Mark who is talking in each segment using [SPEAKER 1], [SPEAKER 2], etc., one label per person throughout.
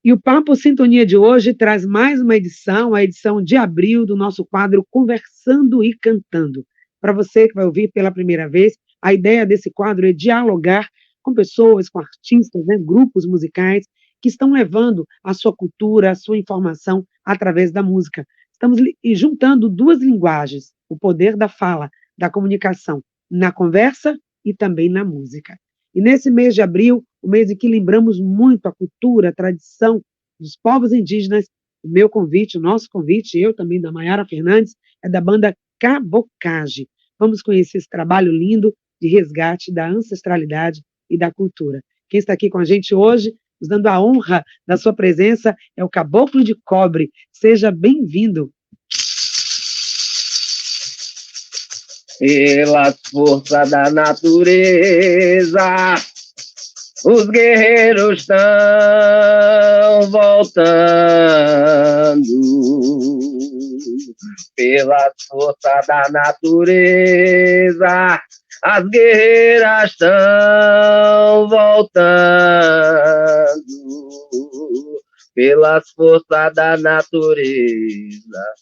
[SPEAKER 1] E o Papo Sintonia de hoje traz mais uma edição, a edição de abril do nosso quadro Conversando e Cantando. Para você que vai ouvir pela primeira vez, a ideia desse quadro é dialogar com pessoas, com artistas, né, grupos musicais que estão levando a sua cultura, a sua informação através da música. Estamos juntando duas linguagens, o poder da fala, da comunicação, na conversa e também na música. E nesse mês de abril, o mês em que lembramos muito a cultura, a tradição dos povos indígenas, o meu convite, o nosso convite, eu também, da Maiara Fernandes, é da banda Cabocage. Vamos conhecer esse trabalho lindo de resgate da ancestralidade e da cultura. Quem está aqui com a gente hoje, nos dando a honra da sua presença, é o Caboclo de Cobre. Seja bem-vindo.
[SPEAKER 2] Pela força da natureza, os guerreiros estão voltando. Pela força da natureza, as guerreiras estão voltando. Pelas forças da natureza,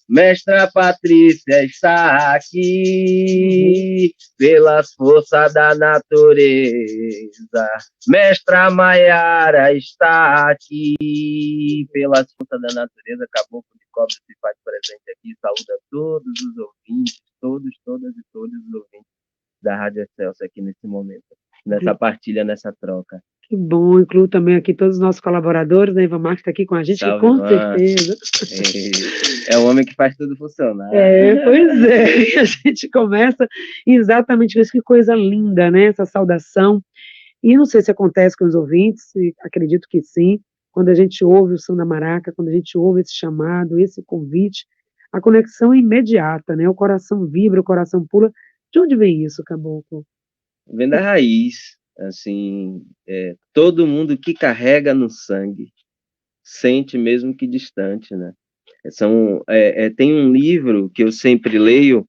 [SPEAKER 2] Mestra Patrícia está aqui, pelas forças da natureza. Mestra Maiara está aqui, pelas forças da natureza. Caboclo de Cobre se faz presente aqui, saúda todos os ouvintes, todas e todos os ouvintes da Rádio Excelsior aqui nesse momento, nessa partilha, nessa troca.
[SPEAKER 1] Que bom, incluo também aqui todos os nossos colaboradores, né? Ivan Marques está aqui com a gente,
[SPEAKER 2] Salve,
[SPEAKER 1] com certeza.
[SPEAKER 2] É o homem que faz tudo funcionar.
[SPEAKER 1] Pois é, e a gente começa exatamente com isso, que coisa linda, né? Essa saudação. E não sei se acontece com os ouvintes, acredito que sim, quando a gente ouve o som da maraca, quando a gente ouve esse chamado, esse convite, a conexão é imediata, né? O coração vibra, o coração pula. De onde vem isso, Caboclo?
[SPEAKER 2] Vem da raiz, assim, todo mundo que carrega no sangue sente mesmo que distante, né? Tem um livro que eu sempre leio,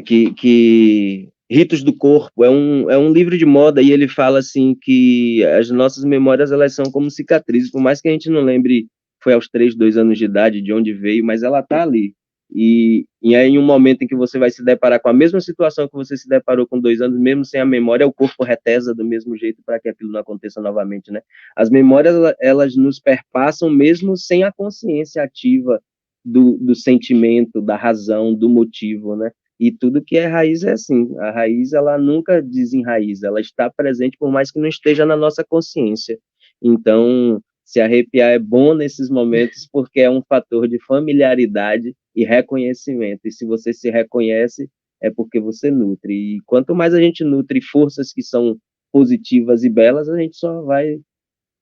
[SPEAKER 2] que Ritos do Corpo, é um livro de moda, e ele fala assim que as nossas memórias, elas são como cicatrizes, por mais que a gente não lembre, foi aos 3, 2 anos de idade, de onde veio, mas ela tá ali. E aí, em um momento em que você vai se deparar com a mesma situação que você se deparou com 2 anos, mesmo sem a memória, o corpo retesa do mesmo jeito para que aquilo não aconteça novamente, né? As memórias, elas nos perpassam mesmo sem a consciência ativa do sentimento, da razão, do motivo, né? E tudo que é raiz é assim. A raiz, ela nunca desenraiza, ela está presente por mais que não esteja na nossa consciência. Então, se arrepiar é bom nesses momentos porque é um fator de familiaridade e reconhecimento. E se você se reconhece, é porque você nutre. E quanto mais a gente nutre forças que são positivas e belas, a gente só vai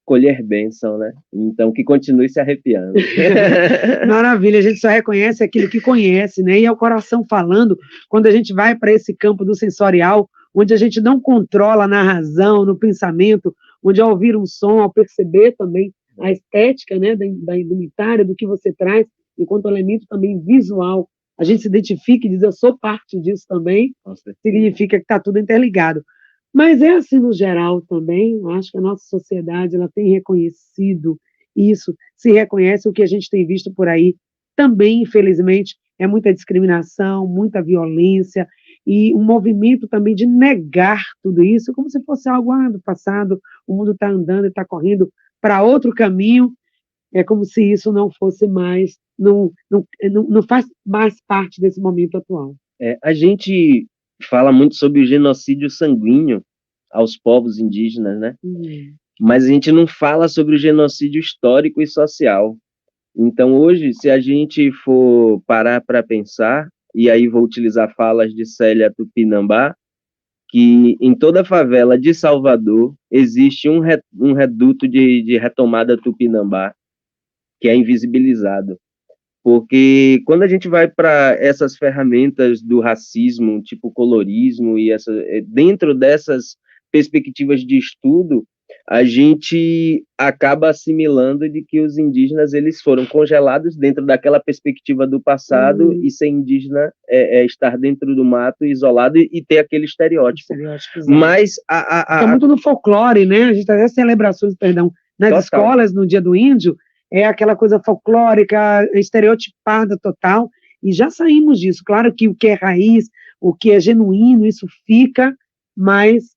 [SPEAKER 2] colher bênção, né? Então, que continue se arrepiando.
[SPEAKER 1] Maravilha, a gente só reconhece aquilo que conhece, né? E é o coração falando, quando a gente vai para esse campo do sensorial, onde a gente não controla na razão, no pensamento, onde ao ouvir um som, ao perceber também a estética, né, da indumentária, do que você traz, enquanto elemento também visual, a gente se identifica e diz, eu sou parte disso também, significa que está tudo interligado. Mas é assim no geral também, eu acho que a nossa sociedade ela tem reconhecido isso, se reconhece o que a gente tem visto por aí, também, infelizmente, é muita discriminação, muita violência, e um movimento também de negar tudo isso, como se fosse algo do passado, o mundo está andando e está correndo para outro caminho, é como se isso não fosse mais, não faz mais parte desse momento atual.
[SPEAKER 2] A gente fala muito sobre o genocídio sanguíneo aos povos indígenas, né? Mas a gente não fala sobre o genocídio histórico e social. Então, hoje, se a gente for parar para pensar, e aí vou utilizar falas de Célia Tupinambá, que em toda a favela de Salvador existe um reduto de retomada Tupinambá, que é invisibilizado. Porque quando a gente vai para essas ferramentas do racismo, tipo colorismo, e dentro dessas perspectivas de estudo, a gente acaba assimilando de que os indígenas eles foram congelados dentro daquela perspectiva do passado, e ser indígena é estar dentro do mato, isolado, e ter aquele estereótipo.
[SPEAKER 1] Mas está muito no folclore, né? A gente tem as celebrações, nas escolas no Dia do Índio, é aquela coisa folclórica, estereotipada total, e já saímos disso. Claro que o que é raiz, o que é genuíno, isso fica, mas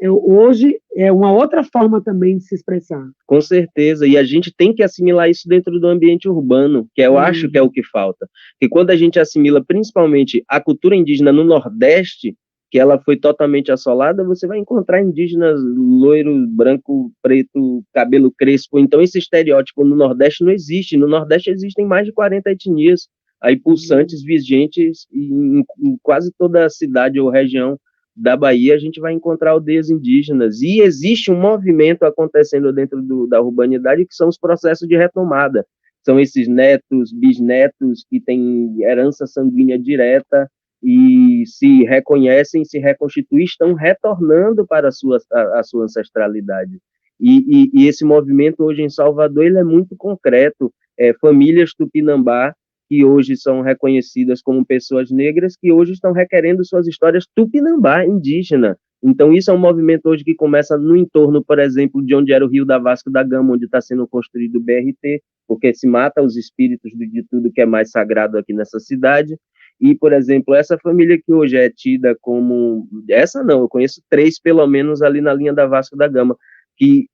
[SPEAKER 1] hoje é uma outra forma também de se expressar.
[SPEAKER 2] Com certeza, e a gente tem que assimilar isso dentro do ambiente urbano, que eu acho que é o que falta. Porque quando a gente assimila principalmente a cultura indígena no Nordeste, que ela foi totalmente assolada, você vai encontrar indígenas loiro, branco, preto, cabelo crespo. Então esse estereótipo no Nordeste não existe. No Nordeste existem mais de 40 etnias aí pulsantes, vigentes, em quase toda a cidade ou região da Bahia a gente vai encontrar aldeias indígenas, e existe um movimento acontecendo dentro da urbanidade, que são os processos de retomada. São esses netos, bisnetos, que têm herança sanguínea direta e se reconhecem, se reconstituem, estão retornando para a sua ancestralidade. E esse movimento hoje em Salvador ele é muito concreto. Famílias Tupinambá, que hoje são reconhecidas como pessoas negras, que hoje estão requerendo suas histórias tupinambá, indígena. Então, isso é um movimento hoje que começa no entorno, por exemplo, de onde era o Rio da Vasco da Gama, onde está sendo construído o BRT, porque se mata os espíritos de tudo que é mais sagrado aqui nessa cidade. E, por exemplo, essa família que hoje é tida como... Essa não, eu conheço 3, pelo menos, ali na linha da Vasco da Gama, que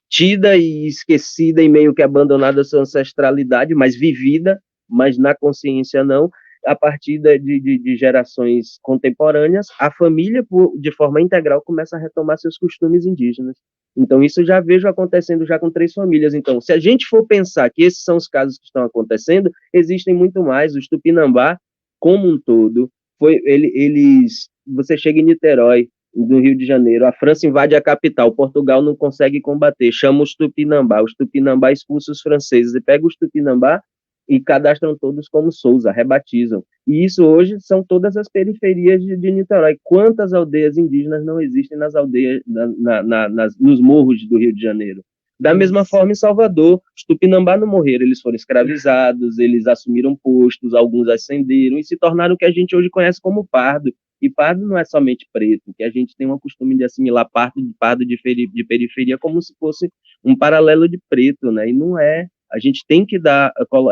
[SPEAKER 2] tida e esquecida e meio que abandonada a sua ancestralidade, mas vivida, mas na consciência não, a partir de gerações contemporâneas, a família, de forma integral, começa a retomar seus costumes indígenas. Então, isso eu já vejo acontecendo já com 3 famílias. Então, se a gente for pensar que esses são os casos que estão acontecendo, existem muito mais. Os Tupinambá, como um todo, você chega em Niterói, do Rio de Janeiro, a França invade a capital, Portugal não consegue combater, chama os Tupinambá expulsa os franceses, e pega os Tupinambá e cadastram todos como Souza, rebatizam. E isso hoje são todas as periferias de Niterói. Quantas aldeias indígenas não existem nas aldeias, nos morros do Rio de Janeiro? Da mesma forma, em Salvador, os Tupinambá não morreram, eles foram escravizados, eles assumiram postos, alguns ascenderam e se tornaram o que a gente hoje conhece como pardo. E pardo não é somente preto, que a gente tem um costume de assimilar pardo de periferia como se fosse um paralelo de preto, né? E não é. A gente tem que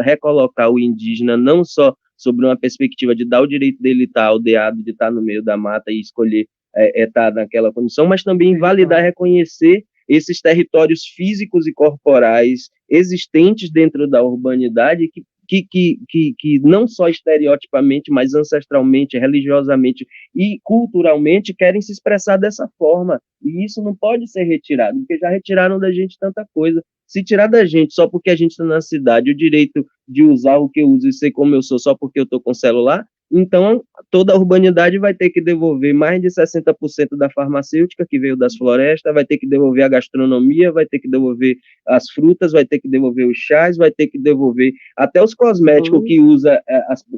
[SPEAKER 2] recolocar o indígena não só sobre uma perspectiva de dar o direito dele estar aldeado, de estar no meio da mata e escolher estar naquela condição, mas também validar, reconhecer esses territórios físicos e corporais existentes dentro da urbanidade que não só estereotipamente, mas ancestralmente, religiosamente e culturalmente querem se expressar dessa forma. E isso não pode ser retirado, porque já retiraram da gente tanta coisa. Se tirar da gente só porque a gente está na cidade o direito de usar o que eu uso e ser como eu sou só porque eu estou com celular, então toda a urbanidade vai ter que devolver mais de 60% da farmacêutica que veio das florestas, vai ter que devolver a gastronomia, vai ter que devolver as frutas, vai ter que devolver os chás, vai ter que devolver até os cosméticos que usa.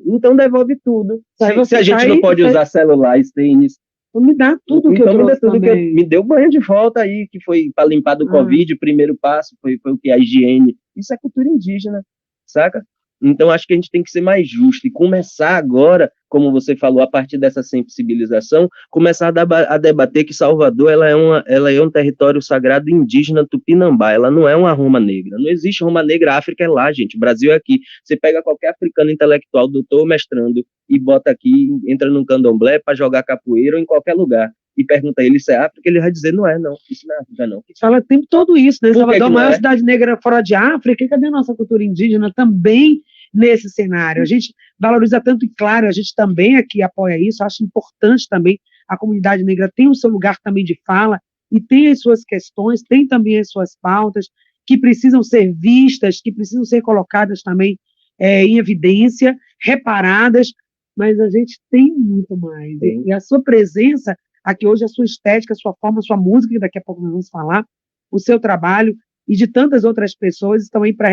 [SPEAKER 2] Então devolve tudo. Se a gente não pode usar celulares, tênis,
[SPEAKER 1] me dá tudo que eu trouxe.
[SPEAKER 2] Me dá tudo que me deu banho de volta aí, que foi para limpar do Covid, o primeiro passo foi o que? A higiene. Isso é cultura indígena, saca? Então, acho que a gente tem que ser mais justo e começar agora, como você falou, a partir dessa sensibilização, começar a debater que Salvador ela é um território sagrado indígena tupinambá, ela não é uma Roma negra. Não existe Roma negra, a África é lá, gente, o Brasil é aqui. Você pega qualquer africano intelectual, doutor, mestrando, e bota aqui, entra num candomblé para jogar capoeira ou em qualquer lugar, e pergunta a ele se é África, ele vai dizer, não é, não, isso não é África, não.
[SPEAKER 1] Fala o tempo todo isso, né? Salvador é a maior cidade negra fora de África, e cadê a nossa cultura indígena também nesse cenário? A gente valoriza tanto, e claro, a gente também aqui apoia isso, acho importante também, a comunidade negra tem o seu lugar também de fala, e tem as suas questões, tem também as suas pautas, que precisam ser vistas, que precisam ser colocadas também em evidência, reparadas, mas a gente tem muito mais. E a sua presença aqui hoje, a sua estética, a sua forma, a sua música, que daqui a pouco nós vamos falar, o seu trabalho, e de tantas outras pessoas estão aí para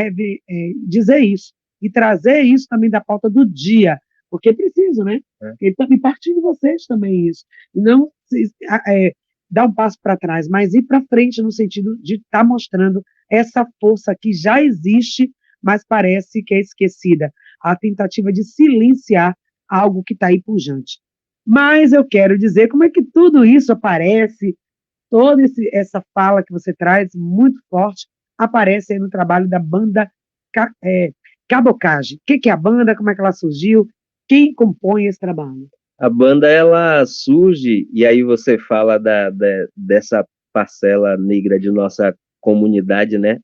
[SPEAKER 1] dizer isso, e trazer isso também da pauta do dia, porque é preciso, né? E partir de vocês também isso, e não dar um passo para trás, mas ir para frente no sentido de estar mostrando essa força que já existe, mas parece que é esquecida, a tentativa de silenciar algo que está aí pujante. Mas eu quero dizer como é que tudo isso aparece, toda essa fala que você traz, muito forte, aparece aí no trabalho da banda Cabocage. O que é a banda? Como é que ela surgiu? Quem compõe esse trabalho?
[SPEAKER 2] A banda, ela surge, e aí você fala dessa parcela negra de nossa comunidade, né?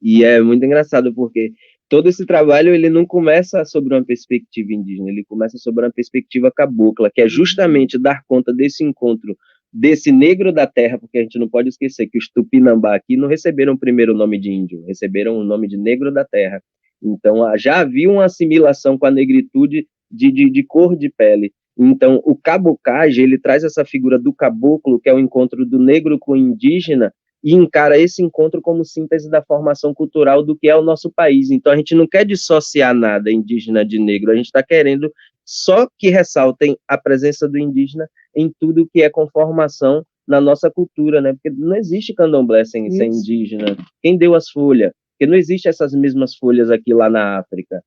[SPEAKER 2] E é muito engraçado, porque todo esse trabalho, ele não começa sobre uma perspectiva indígena, ele começa sobre uma perspectiva cabocla, que é justamente dar conta desse encontro desse negro da terra, porque a gente não pode esquecer que os Tupinambá aqui não receberam primeiro o nome de índio, receberam o nome de negro da terra. Então, já havia uma assimilação com a negritude de cor de pele. Então, o cabocage, ele traz essa figura do caboclo, que é o encontro do negro com o indígena, e encara esse encontro como síntese da formação cultural do que é o nosso país. Então, a gente não quer dissociar nada indígena de negro, a gente está querendo só que ressaltem a presença do indígena em tudo que é conformação na nossa cultura, né? Porque não existe candomblé sem indígena. Quem deu as folhas? Porque não existe essas mesmas folhas aqui lá na África.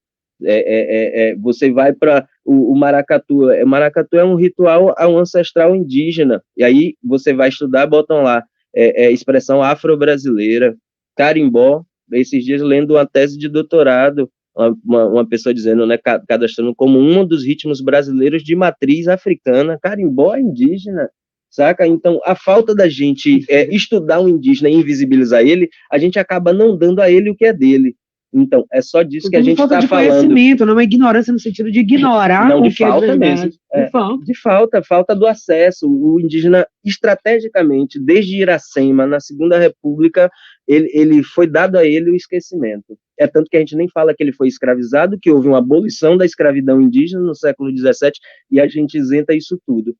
[SPEAKER 2] Você vai para o maracatu. Maracatu é um ritual ancestral indígena. E aí você vai estudar, botam lá expressão afro-brasileira, carimbó. Esses dias lendo uma tese de doutorado, uma pessoa dizendo, né, cadastrando como um dos ritmos brasileiros de matriz africana. Carimbó é indígena, saca? Então, a falta da gente estudar o indígena e invisibilizar ele, a gente acaba não dando a ele o que é dele. Então, é só disso que a gente está falando.
[SPEAKER 1] Falta de conhecimento, não é ignorância no sentido de ignorar
[SPEAKER 2] não,
[SPEAKER 1] o que é verdade.
[SPEAKER 2] Mesmo. De falta do acesso. O indígena, estrategicamente, desde Iracema, na Segunda República, ele foi dado a ele o esquecimento. É tanto que a gente nem fala que ele foi escravizado, que houve uma abolição da escravidão indígena no século XVII, e a gente isenta isso tudo.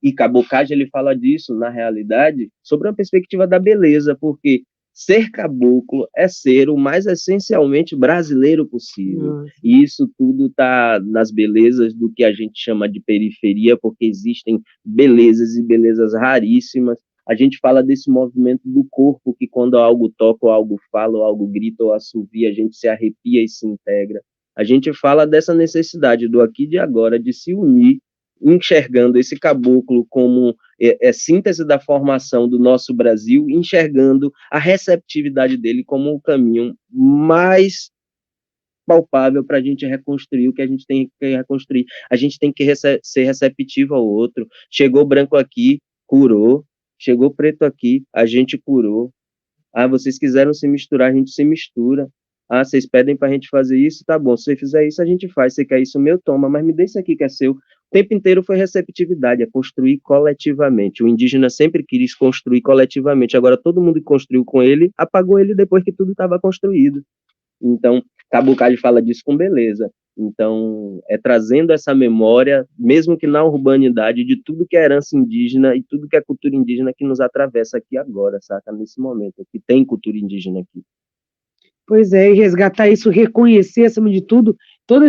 [SPEAKER 2] E Cabocage, ele fala disso, na realidade, sobre uma perspectiva da beleza, porque ser caboclo é ser o mais essencialmente brasileiro possível. E isso tudo está nas belezas do que a gente chama de periferia, porque existem belezas e belezas raríssimas. A gente fala desse movimento do corpo, que quando algo toca, ou algo fala, ou algo grita, ou assovia, a gente se arrepia e se integra. A gente fala dessa necessidade do aqui e de agora, de se unir, enxergando esse caboclo como síntese da formação do nosso Brasil, enxergando a receptividade dele como um caminho mais palpável para a gente reconstruir o que a gente tem que reconstruir. A gente tem que ser receptivo ao outro. Chegou branco aqui, curou. Chegou preto aqui, a gente curou. Vocês quiseram se misturar, a gente se mistura. Vocês pedem para a gente fazer isso, tá bom. Se você fizer isso, a gente faz. Você quer isso meu? Toma, mas me dê isso aqui que é seu. O tempo inteiro foi receptividade, é construir coletivamente. O indígena sempre quis construir coletivamente. Agora, todo mundo que construiu com ele, apagou ele depois que tudo estava construído. Então, Cabocage fala disso com beleza. Então, trazendo essa memória, mesmo que na urbanidade, de tudo que é herança indígena e tudo que é cultura indígena que nos atravessa aqui agora, saca? Nesse momento, que tem cultura indígena aqui.
[SPEAKER 1] Pois é, e resgatar isso, reconhecer, acima de tudo, toda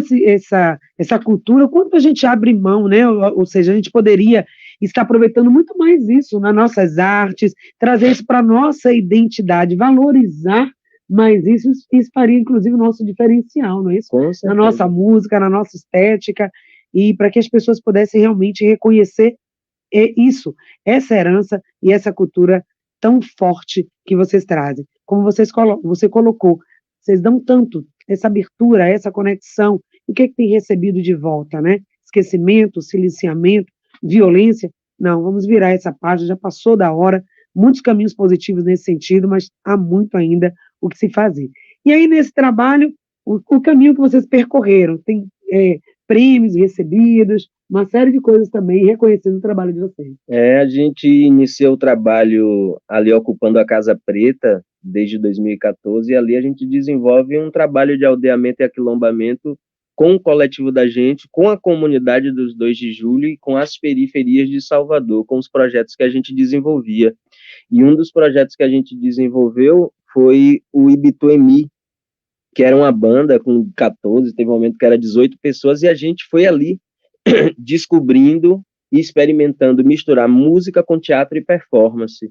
[SPEAKER 1] essa cultura, quanto a gente abre mão, né? Ou seja, a gente poderia estar aproveitando muito mais isso nas nossas artes, trazer isso para a nossa identidade, valorizar mais isso faria, inclusive, o nosso diferencial, não é isso? Na nossa música, na nossa estética, e para que as pessoas pudessem realmente reconhecer isso, essa herança e essa cultura tão forte que vocês trazem. Como você colocou, vocês dão tanto essa abertura, essa conexão, o que tem recebido de volta, né? Esquecimento, silenciamento, violência. Não, vamos virar essa página, já passou da hora, muitos caminhos positivos nesse sentido, mas há muito ainda o que se fazer. E aí, nesse trabalho, o caminho que vocês percorreram, tem prêmios recebidos, uma série de coisas também, reconhecendo o trabalho de vocês.
[SPEAKER 2] A gente iniciou o trabalho ali ocupando a Casa Preta desde 2014, e ali a gente desenvolve um trabalho de aldeamento e aquilombamento com o coletivo da gente, com a comunidade dos 2 de julho e com as periferias de Salvador, com os projetos que a gente desenvolvia. E um dos projetos que a gente desenvolveu foi o Ibituemi, que era uma banda com 14, teve um momento que era 18 pessoas, e a gente foi ali descobrindo e experimentando misturar música com teatro e performance.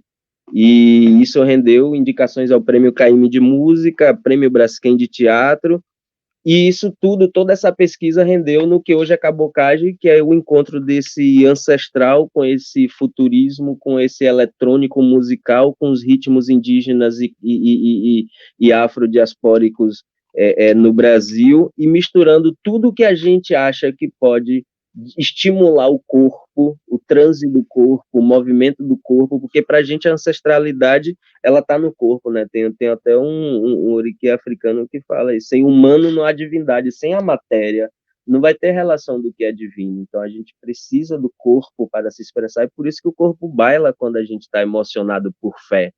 [SPEAKER 2] E isso rendeu indicações ao Prêmio Caymmi de Música, Prêmio Braskem de Teatro, E isso tudo, toda essa pesquisa rendeu no que hoje é cabocagem, que é o encontro desse ancestral com esse futurismo, com esse eletrônico musical, com os ritmos indígenas e afrodiaspóricos no Brasil, e misturando tudo que a gente acha que pode estimular o corpo, o transe do corpo, o movimento do corpo, porque para a gente a ancestralidade ela está no corpo, né? Tem até um oriquê africano que fala isso, sem humano não há divindade, sem a matéria não vai ter relação do que é divino. Então a gente precisa do corpo para se expressar, e por isso que o corpo baila quando a gente está emocionado por fé.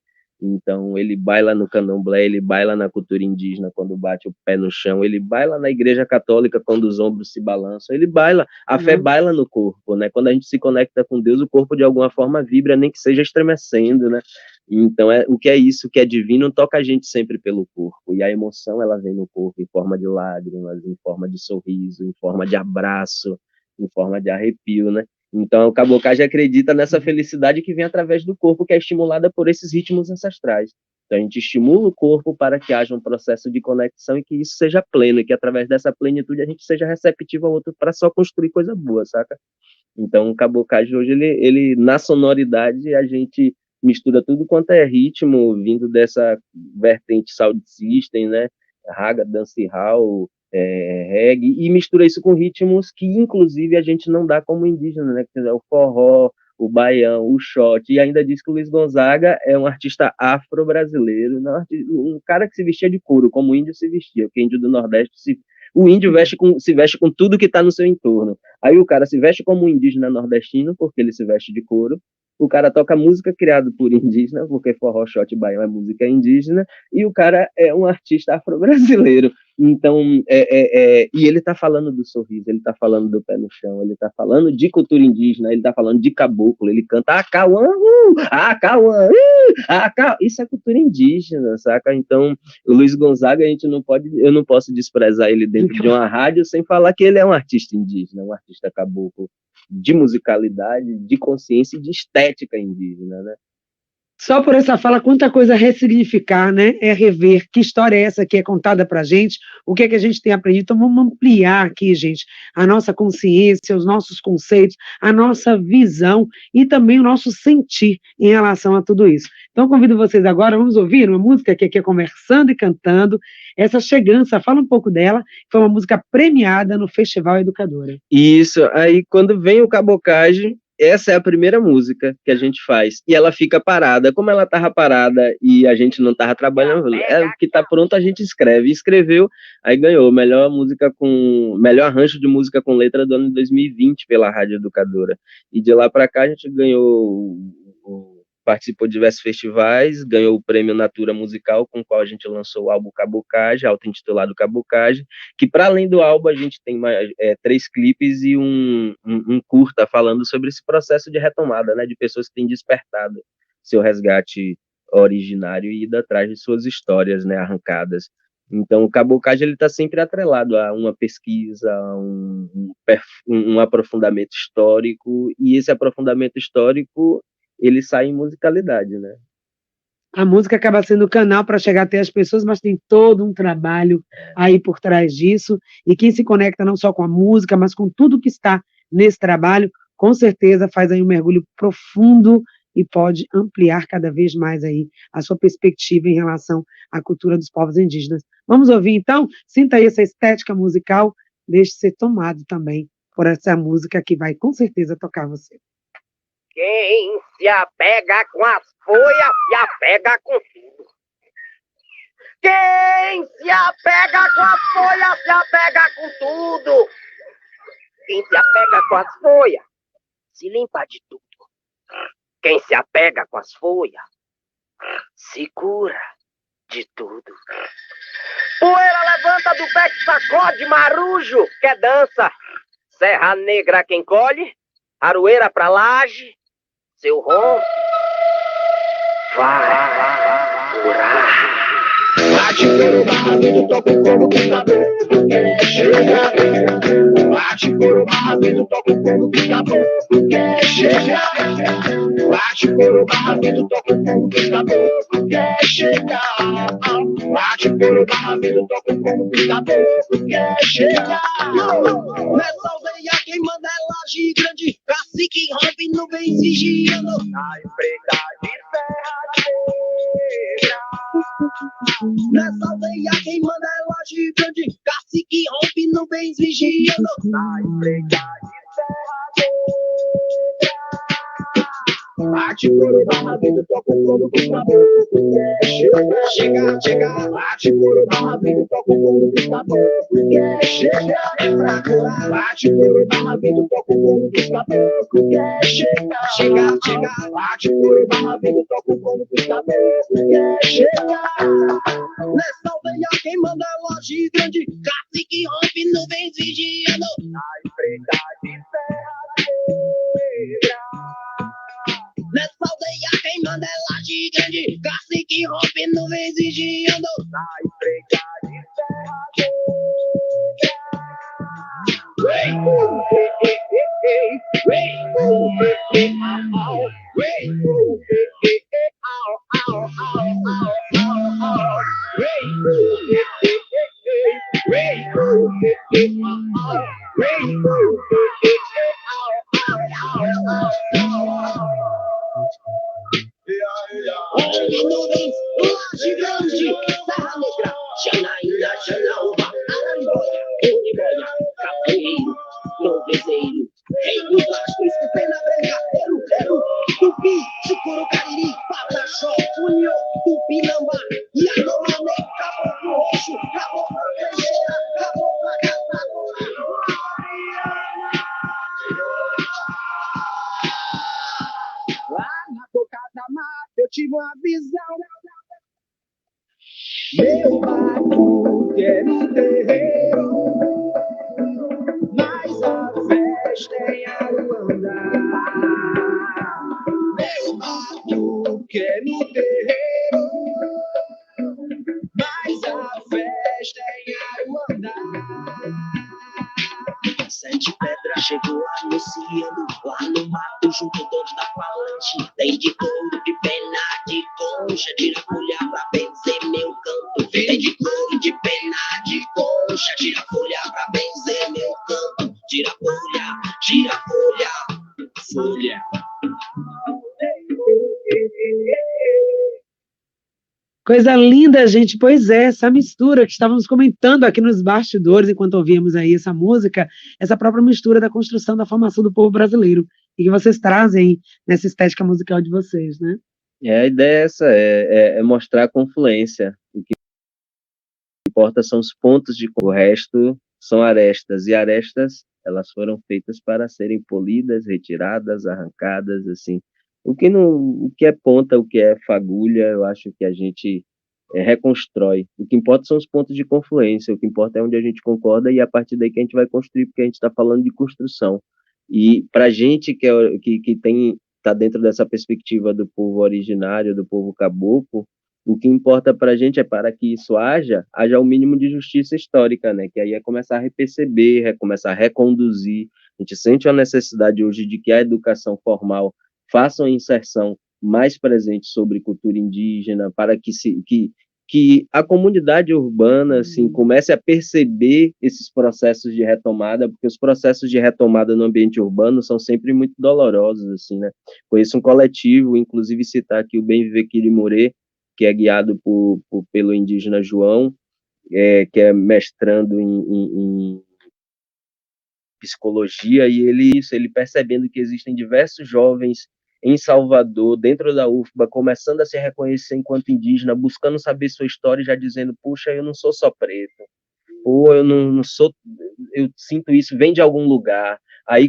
[SPEAKER 2] Então, ele baila no candomblé, ele baila na cultura indígena quando bate o pé no chão, ele baila na igreja católica quando os ombros se balançam, ele baila, a fé baila no corpo, né? Quando a gente se conecta com Deus, o corpo de alguma forma vibra, nem que seja estremecendo, né? Então, o que é isso, o que é divino, toca a gente sempre pelo corpo, e a emoção, ela vem no corpo em forma de lágrimas, em forma de sorriso, em forma de abraço, em forma de arrepio, né? Então, o cabocagem acredita nessa felicidade que vem através do corpo, que é estimulada por esses ritmos ancestrais. Então, a gente estimula o corpo para que haja um processo de conexão e que isso seja pleno, e que através dessa plenitude a gente seja receptivo ao outro para só construir coisa boa, saca? Então, o cabocagem hoje, ele na sonoridade, a gente mistura tudo quanto é ritmo, vindo dessa vertente sound system, né? Raga, dancehall, reggae, e mistura isso com ritmos que, inclusive, a gente não dá como indígena, né? Que é o forró, o baião, o shot, e ainda diz que o Luiz Gonzaga é um artista afro-brasileiro, um cara que se vestia de couro, como o índio se vestia, porque o índio do Nordeste o índio se veste com tudo que está no seu entorno. Aí o cara se veste como um indígena nordestino, porque ele se veste de couro. O cara toca música criada por indígena, porque forró, shot, baião é música indígena. E o cara é um artista afro-brasileiro. Então, e ele está falando do sorriso, ele está falando do pé no chão, ele está falando de cultura indígena, ele está falando de caboclo, ele canta Acauã, Acauã, Acauã. Isso é cultura indígena, saca? Então, o Luiz Gonzaga, eu não posso desprezar ele dentro de uma rádio sem falar que ele é um artista indígena, um artista caboclo de musicalidade, de consciência e de estética indígena, né?
[SPEAKER 1] Só por essa fala, quanta coisa a ressignificar, né? É rever que história é essa que é contada para a gente, o que é que a gente tem aprendido. Então, vamos ampliar aqui, gente, a nossa consciência, os nossos conceitos, a nossa visão e também o nosso sentir em relação a tudo isso. Então, convido vocês agora, vamos ouvir uma música que aqui é Conversando e Cantando, essa Chegança, fala um pouco dela, foi uma música premiada no Festival Educadora.
[SPEAKER 2] Isso, aí quando vem o cabocagem, essa é a primeira música que a gente faz, e ela fica parada. Como ela estava parada e a gente não estava trabalhando, o que está pronto a gente escreve. E escreveu, aí ganhou melhor arranjo de música com letra do ano de 2020 pela Rádio Educadora. E de lá para cá a gente ganhou, participou de diversos festivais, ganhou o prêmio Natura Musical, com o qual a gente lançou o álbum Cabocagem, auto-intitulado Cabocagem, que para além do álbum a gente tem 3 clipes e um curta falando sobre esse processo de retomada, né, de pessoas que têm despertado seu resgate originário e ido atrás de suas histórias, né, arrancadas. Então, o cabocagem está sempre atrelado a uma pesquisa, a um aprofundamento histórico, e esse aprofundamento histórico ele sai em musicalidade, né?
[SPEAKER 1] A música acaba sendo o canal para chegar até as pessoas, mas tem todo um trabalho aí por trás disso, e quem se conecta não só com a música, mas com tudo que está nesse trabalho, com certeza faz aí um mergulho profundo e pode ampliar cada vez mais aí a sua perspectiva em relação à cultura dos povos indígenas. Vamos ouvir então? Sinta aí essa estética musical, deixe ser tomado também por essa música que vai com certeza tocar você.
[SPEAKER 3] Quem se apega com as folhas, se apega com tudo. Quem se apega com as folhas, se apega com tudo. Quem se apega com as folhas, se limpa de tudo. Quem se apega com as folhas, se cura de tudo. Poeira levanta do pé que sacode, marujo, que dança. Serra Negra quem colhe, aroeira pra laje, seu ronco vai curar. Bate coro, barra vida, toca o como que tá bom, quer chegar. Bate coro, barra vida, toca o como que tá bom, quer chegar. Bate coro, barra vida, toca o como que tá bom, quer chegar. Bate coro, barra vida, toca o como que tá bom, quer chegar. Nessa aldeia quem manda é laje grande, cacique rompe nuvens vigiando. A empreita de ferradeira. Nessa aldeia quem manda é laje grande, cacique rompe nuvens vigiando. A empreita de ferradeira. Bate coro, barra vida, toca o como que tá bom, chega, chega. Bate coro, barra vida, toca o como que tá bom, chega. Bate coro, barra vida, toca o como que tá bom, chega, chega, chega. Bate coro, barra vida, toca o como que tá bom, chega. Nessa aldeia quem manda é loja grande, cacique rompe nuvens vigiando. A empreita de ferradeira. Nessa aldeia quem manda é laje grande, cacique rompe nuvens vigiando. Na empreita de Homem nuvens, laje grande, Serra Negra, Janaína, Janaúba, Aramboia, Uniboia, Capoeiro, Novezeiro, Rei dos Lastros, Pena Branca, Eru, Tupi, Chucuru, Cariri, Pataxó, União, Tupinambá, Yanomami, Caboclo Roxo, Caboclo Teixeira, Caboclo Caçadora. Lá na boca da mata eu tive uma visão. Meu batuque é no terreiro, mas a festa é em Aruanda. Meu batuque é no terreiro, mas a festa é em Aruanda. Sete Pedras chegou anunciando, lá no mato junto toda falante. Tem de couro, de pena, de concha, tira folha pra benzer meu canto. Tem de couro, de pena, de concha, tira folha pra benzer meu canto. Tira folha, folha.
[SPEAKER 1] Coisa linda, gente. Pois é, essa mistura que estávamos comentando aqui nos bastidores, enquanto ouvíamos aí essa música, essa própria mistura da construção da formação do povo brasileiro, e que vocês trazem nessa estética musical de vocês, né?
[SPEAKER 2] A ideia é essa, é mostrar a confluência. O que importa são os pontos o resto são arestas, e arestas, elas foram feitas para serem polidas, retiradas, arrancadas, assim. O que é ponta, o que é fagulha, eu acho que a gente reconstrói. O que importa são os pontos de confluência, o que importa é onde a gente concorda, e é a partir daí que a gente vai construir, porque a gente está falando de construção. E para a gente que está dentro dessa perspectiva do povo originário, do povo caboclo, o que importa para a gente é para que isso haja o mínimo de justiça histórica, né? Que aí é começar a reperceber, começar a reconduzir. A gente sente a necessidade hoje de que a educação formal faça uma inserção mais presente sobre cultura indígena, para que a comunidade urbana assim, comece a perceber esses processos de retomada, porque os processos de retomada no ambiente urbano são sempre muito dolorosos, assim, né? Conheço um coletivo, inclusive citar aqui o Bem Viver Quirimurê, que é guiado pelo indígena João, que é mestrando em psicologia, e ele percebendo que existem diversos jovens em Salvador, dentro da UFBA, começando a se reconhecer enquanto indígena, buscando saber sua história e já dizendo, puxa, eu não sou só preto, ou eu não sou, eu sinto isso, vem de algum lugar. Aí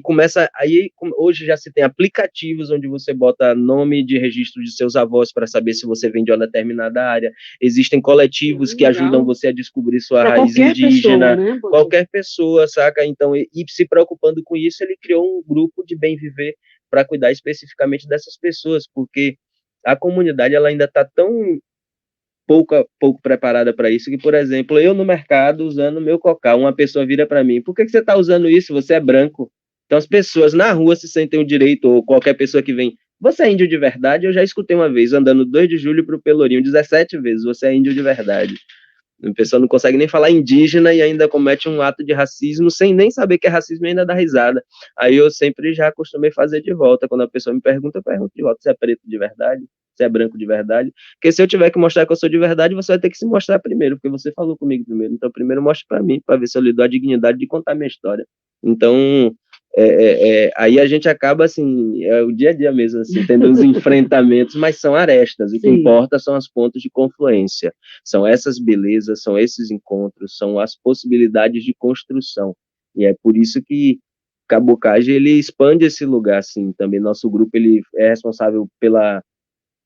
[SPEAKER 2] hoje já se tem aplicativos onde você bota nome de registro de seus avós para saber se você vem de uma determinada área. Existem coletivos que ajudam você a descobrir sua raiz indígena. Pessoa, né? Qualquer pessoa, saca? Então, e se preocupando com isso, ele criou um grupo de bem viver para cuidar especificamente dessas pessoas, porque a comunidade ela ainda está tão pouco preparada para isso, que, por exemplo, eu no mercado usando meu cocal, uma pessoa vira para mim, por que você está usando isso? Você é branco. Então as pessoas na rua se sentem o direito, ou qualquer pessoa que vem, você é índio de verdade? Eu já escutei uma vez, andando 2 de julho para o Pelourinho, 17 vezes, você é índio de verdade. A pessoa não consegue nem falar indígena e ainda comete um ato de racismo sem nem saber que é racismo e ainda dá risada. Aí eu sempre já acostumei fazer de volta. Quando a pessoa me pergunta, eu pergunto de volta: você é preto de verdade? Você é branco de verdade? Porque se eu tiver que mostrar que eu sou de verdade, você vai ter que se mostrar primeiro, porque você falou comigo primeiro. Então, primeiro mostre para mim, para ver se eu lhe dou a dignidade de contar minha história. Então, aí a gente acaba, assim, o dia a dia mesmo, assim, tendo uns enfrentamentos, mas são arestas. O que importa são os pontos de confluência. São essas belezas, são esses encontros, são as possibilidades de construção. E é por isso que Cabocage, ele expande esse lugar, assim, também. Nosso grupo, ele é responsável pela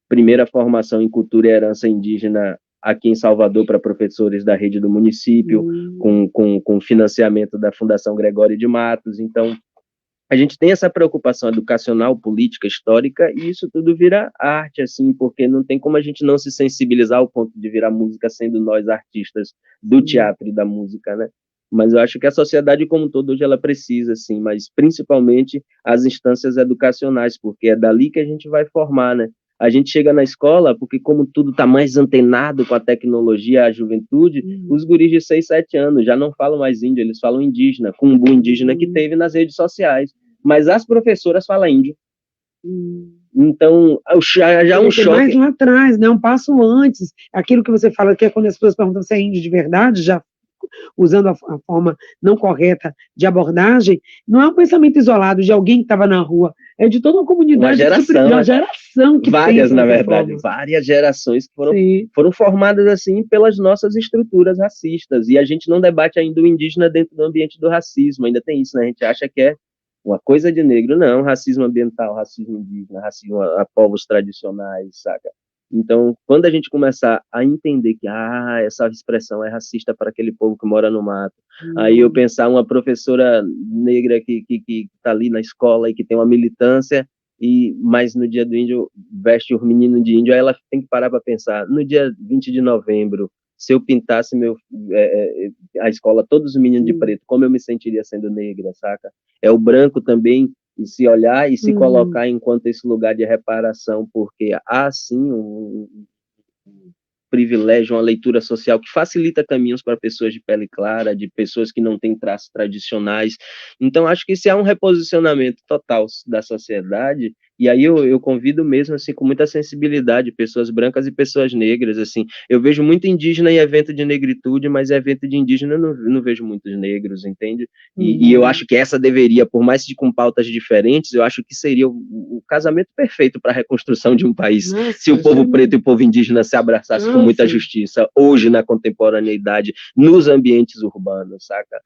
[SPEAKER 2] primeira formação em cultura e herança indígena aqui em Salvador para professores da rede do município, com financiamento da Fundação Gregório de Matos. Então, a gente tem essa preocupação educacional, política, histórica, e isso tudo vira arte, assim, porque não tem como a gente não se sensibilizar ao ponto de virar música, sendo nós artistas do teatro e da música, né? Mas eu acho que a sociedade como um todo hoje ela precisa, assim, mas principalmente as instâncias educacionais, porque é dali que a gente vai formar, né? A gente chega na escola, porque como tudo está mais antenado com a tecnologia, a juventude, os guris de 6, 7 anos já não falam mais índio, eles falam indígena, com o boom indígena que teve nas redes sociais. Mas as professoras falam índio. Então, já um choque.
[SPEAKER 1] Mais lá atrás, né? Um passo antes. Aquilo que você fala, que é quando as pessoas perguntam se é índio de verdade, já usando a forma não correta de abordagem, não é um pensamento isolado de alguém que estava na rua, é de toda uma comunidade,
[SPEAKER 2] uma
[SPEAKER 1] geração que
[SPEAKER 2] várias, na verdade, várias gerações que foram formadas assim pelas nossas estruturas racistas, e a gente não debate ainda o indígena dentro do ambiente do racismo, ainda tem isso, né? A gente acha que é uma coisa de negro, não, racismo ambiental, racismo indígena, racismo a povos tradicionais, saca? Então, quando a gente começar a entender que essa expressão é racista para aquele povo que mora no mato, aí eu pensar uma professora negra que está ali na escola e que tem uma militância, mas no dia do índio veste o menino de índio, aí ela tem que parar para pensar, no dia 20 de novembro, se eu pintasse a escola, todos os meninos de preto, como eu me sentiria sendo negra, saca? É o branco também, e se olhar e se colocar enquanto esse lugar de reparação, porque há sim um privilégio, uma leitura social que facilita caminhos para pessoas de pele clara, de pessoas que não têm traços tradicionais. Então, acho que se há um reposicionamento total da sociedade, e aí eu convido mesmo, assim, com muita sensibilidade, pessoas brancas e pessoas negras, assim, eu vejo muito indígena em evento de negritude, mas em evento de indígena eu não vejo muitos negros, entende? E eu acho que essa deveria, por mais que com pautas diferentes, eu acho que seria o casamento perfeito para a reconstrução de um país, se o povo preto e o povo indígena se abraçassem com muita justiça, hoje na contemporaneidade, nos ambientes urbanos, saca?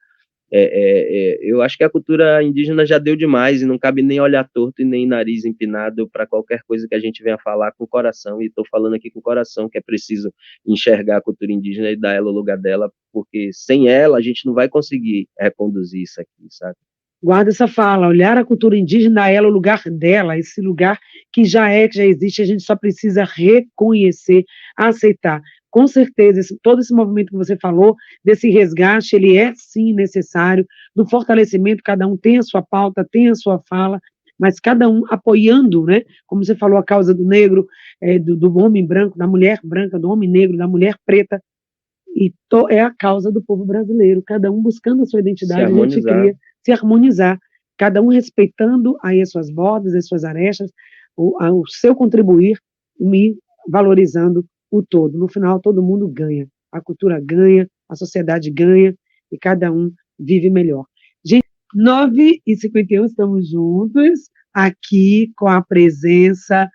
[SPEAKER 2] Eu acho que a cultura indígena já deu demais e não cabe nem olhar torto e nem nariz empinado para qualquer coisa que a gente venha falar com o coração, e estou falando aqui com o coração, que é preciso enxergar a cultura indígena e dar ela o lugar dela, porque sem ela a gente não vai conseguir reconduzir isso aqui, sabe?
[SPEAKER 1] Guarda essa fala, olhar a cultura indígena, dar ela o lugar dela, esse lugar que já existe, a gente só precisa reconhecer, aceitar. Com certeza, todo esse movimento que você falou, desse resgate, ele é sim necessário, do fortalecimento, cada um tem a sua pauta, tem a sua fala, mas cada um apoiando, né? Como você falou, a causa do negro, do homem branco, da mulher branca, do homem negro, da mulher preta, e é a causa do povo brasileiro, cada um buscando a sua identidade, a gente cria se harmonizar, cada um respeitando aí as suas bordas, as suas arestas, o seu contribuir, me valorizando o todo. No final, todo mundo ganha. A cultura ganha, a sociedade ganha, e cada um vive melhor. Gente, 9h51, estamos juntos, aqui com a presença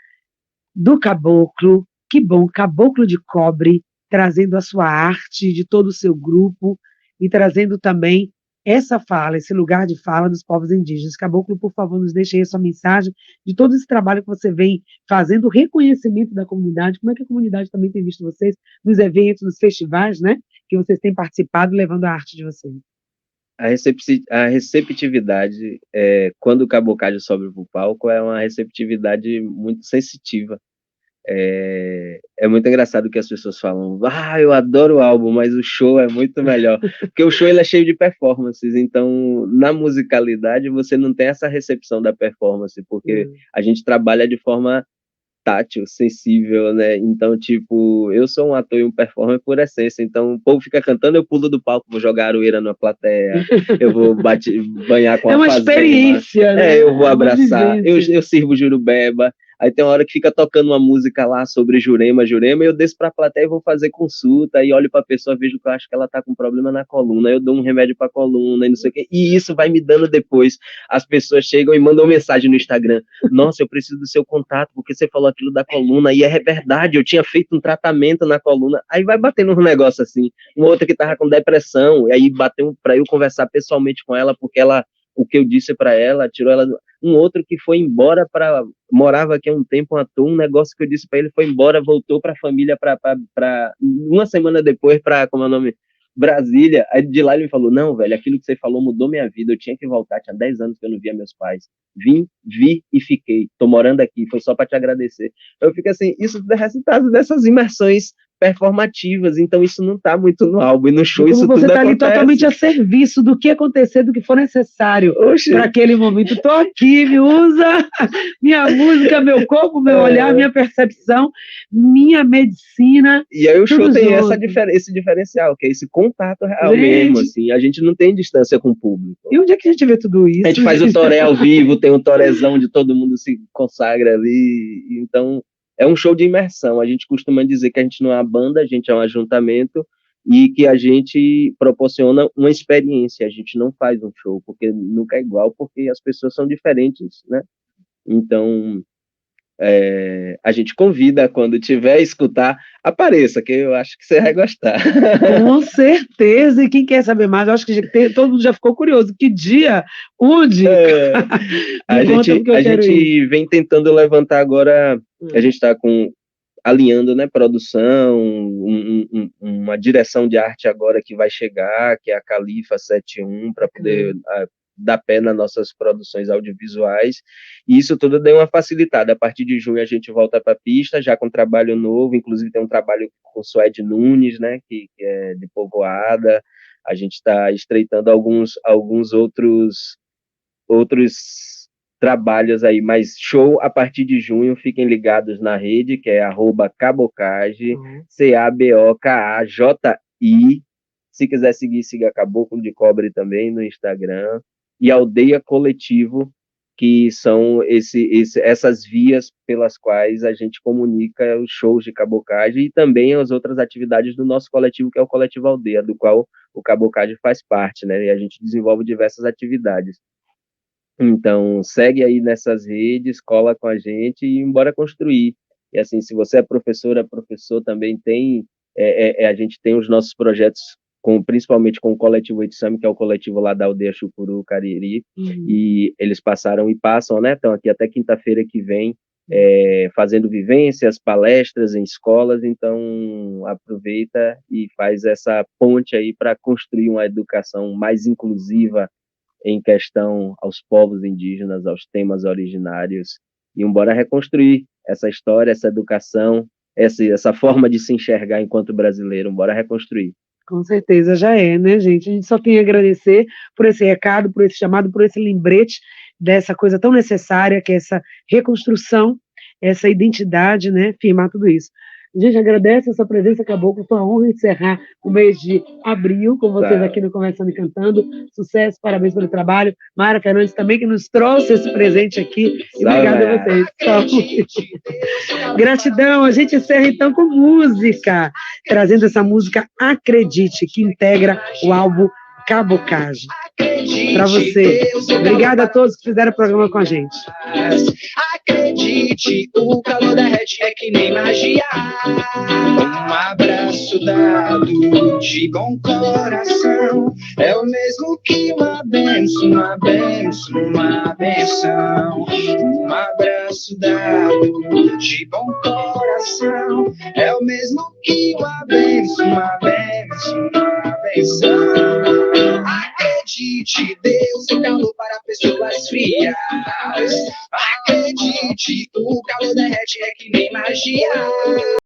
[SPEAKER 1] do Caboclo, que bom, Caboclo de Cobre, trazendo a sua arte, de todo o seu grupo, e trazendo também essa fala, esse lugar de fala dos povos indígenas. Caboclo, por favor, nos deixe aí a sua mensagem de todo esse trabalho que você vem fazendo, o reconhecimento da comunidade, como é que a comunidade também tem visto vocês nos eventos, nos festivais, né, que vocês têm participado, levando a arte de vocês.
[SPEAKER 2] A receptividade, quando o Cabocage sobe para o palco, é uma receptividade muito sensitiva. É muito engraçado que as pessoas falam, eu adoro o álbum, mas o show é muito melhor. Porque o show ele é cheio de performances, então na musicalidade você não tem essa recepção da performance, porque a gente trabalha de forma tátil, sensível, né? Então, tipo, eu sou um ator e um performer por essência, então o povo fica cantando, eu pulo do palco, vou jogar aroeira na plateia, eu vou banhar com a
[SPEAKER 1] uma
[SPEAKER 2] fazenda,
[SPEAKER 1] experiência, né?
[SPEAKER 2] eu vou abraçar, eu sirvo jurubeba, aí tem uma hora que fica tocando uma música lá sobre Jurema, e eu desço pra plateia e vou fazer consulta, e olho pra pessoa, vejo que eu acho que ela tá com problema na coluna, eu dou um remédio pra coluna, e não sei o quê, e isso vai me dando depois, as pessoas chegam e mandam mensagem no Instagram, nossa, eu preciso do seu contato, porque você falou aquilo da coluna, e é verdade, eu tinha feito um tratamento na coluna, aí vai batendo um negócio assim, uma outra que tava com depressão, e aí bateu pra eu conversar pessoalmente com ela, porque o que eu disse pra ela, tirou ela, um outro que foi embora morava aqui há um tempo, um ator, um negócio que eu disse pra ele, foi embora, voltou pra família, uma semana depois, como é o nome, Brasília, aí de lá ele me falou, não, velho, aquilo que você falou mudou minha vida, eu tinha que voltar, tinha 10 anos que eu não via meus pais, vi e fiquei, tô morando aqui, foi só para te agradecer. Eu fico assim, isso é resultado dessas imersões performativas, então isso não tá muito no álbum, e no show isso tudo acontece. Você tá
[SPEAKER 1] ali totalmente a serviço do que acontecer, do que for necessário para aquele momento. Tô aqui, me usa minha música, meu corpo, meu olhar, minha percepção, minha medicina.
[SPEAKER 2] E aí o show tem esse diferencial, que é esse contato real mesmo, assim, a gente não tem distância com o público.
[SPEAKER 1] E onde é que a gente vê tudo isso?
[SPEAKER 2] A gente faz o toré ao vivo, tem um torézão de todo mundo se consagra ali, então é um show de imersão. A gente costuma dizer que a gente não é uma banda, a gente é um ajuntamento e que a gente proporciona uma experiência. A gente não faz um show, porque nunca é igual, porque as pessoas são diferentes, né? Então, a gente convida, quando tiver a escutar, apareça, que eu acho que você vai gostar.
[SPEAKER 1] Com certeza, e quem quer saber mais, eu acho que todo mundo já ficou curioso. Que dia? Onde?
[SPEAKER 2] A gente vem tentando levantar agora, a gente está alinhando, né, produção, uma direção de arte agora que vai chegar, que é a Califa 71, para poder dar pé nas nossas produções audiovisuais, e isso tudo deu uma facilitada. A partir de junho a gente volta para a pista, já com trabalho novo, inclusive tem um trabalho com o Suede Nunes, né, que é de Povoada, a gente está estreitando alguns outros trabalhos aí, mas show a partir de junho, fiquem ligados na rede, que é @cabocage, CABOKAJI, se quiser seguir, siga Caboclo de Cobre também no Instagram, e Aldeia Coletivo, que são essas vias pelas quais a gente comunica os shows de cabocagem e também as outras atividades do nosso coletivo, que é o Coletivo Aldeia, do qual o Cabocagem faz parte, né? E a gente desenvolve diversas atividades. Então, segue aí nessas redes, cola com a gente e bora construir. E assim, se você é professor também tem, a gente tem os nossos projetos, principalmente com o Coletivo Oitsami, que é o coletivo lá da aldeia Chucuru, Cariri, e eles passaram e passam, né? Estão aqui até quinta-feira que vem, fazendo vivências, palestras em escolas, então aproveita e faz essa ponte aí para construir uma educação mais inclusiva em questão aos povos indígenas, aos temas originários, e bora reconstruir essa história, essa educação, essa forma de se enxergar enquanto brasileiro, bora reconstruir.
[SPEAKER 1] Com certeza já é, né, gente? A gente só tem a agradecer por esse recado, por esse chamado, por esse lembrete dessa coisa tão necessária, que é essa reconstrução, essa identidade, né, firmar tudo isso. A gente agradece a sua presença, Caboclo, foi uma honra encerrar o mês de abril com vocês aqui no Conversando e Cantando. Sucesso, parabéns pelo trabalho. Mara Fernandes também, que nos trouxe esse presente aqui. E obrigada a vocês. Gratidão. A gente encerra então com música, trazendo essa música Acredite, que integra o álbum Cabocagem. Para você. Obrigada a todos que fizeram o programa com a gente.
[SPEAKER 4] Acredite, o calor derrete é que nem magia. Um abraço dado de bom coração é o mesmo que uma benção, uma benção, uma benção. Um abraço dado de bom coração é o mesmo que uma benção, uma benção, uma benção. Acredite, Deus tem calor para a pessoa. pessoas frias. Acredite, o calor derrete é que nem magia.